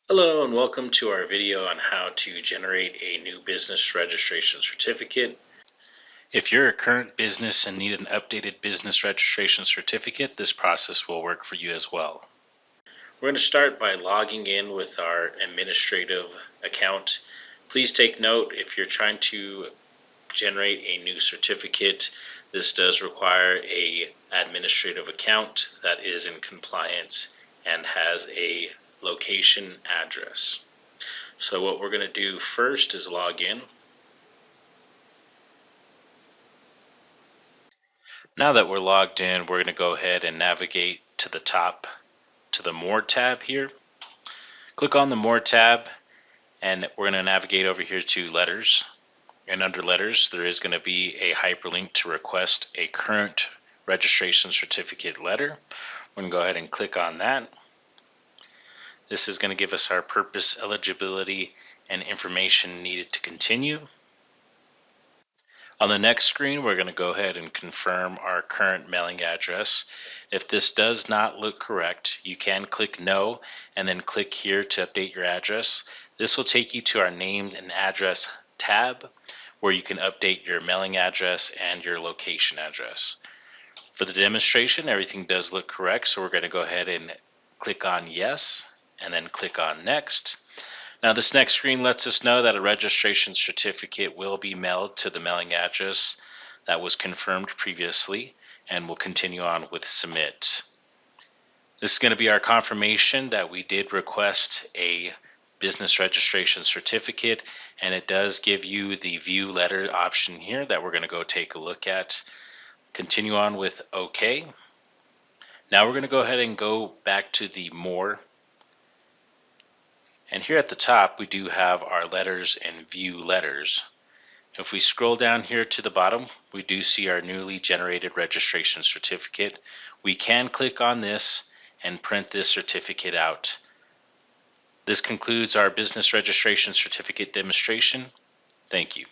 Hello and welcome to our video on how to generate a new business registration certificate. If you're a current business and need an updated business registration certificate, this process will work for you as well. We're going to start by logging in with our administrative account. Please take note, if you're trying to generate a new certificate, this does require an administrative account that is in compliance and has a location address. So what we're going to do first is log in. Now that we're logged in, we're going to go ahead and navigate to the top to the More tab here. Click on the More tab and we're going to navigate over here to Letters. And under Letters, there is going to be a hyperlink to request a current registration certificate letter. We're going to go ahead and click on that. This is going to give us our purpose, eligibility, and information needed to continue. On the next screen, we're going to go ahead and confirm our current mailing address. If this does not look correct, you can click No and then click here to update your address. This will take you to our Named and Address tab where you can update your mailing address and your location address. For the demonstration, everything does look correct, so we're going to go ahead and click on Yes and then click on Next. Now this next screen lets us know that a registration certificate will be mailed to the mailing address that was confirmed previously, and we'll continue on with Submit. This is going to be our confirmation that we did request a business registration certificate, and it does give you the View Letter option here that we're going to go take a look at. Continue on with OK. Now we're going to go ahead and go back to the More. And here at the top, we do have our letters and view letters. If we scroll down here to the bottom, we do see our newly generated registration certificate. We can click on this and print this certificate out. This concludes our business registration certificate demonstration. Thank you.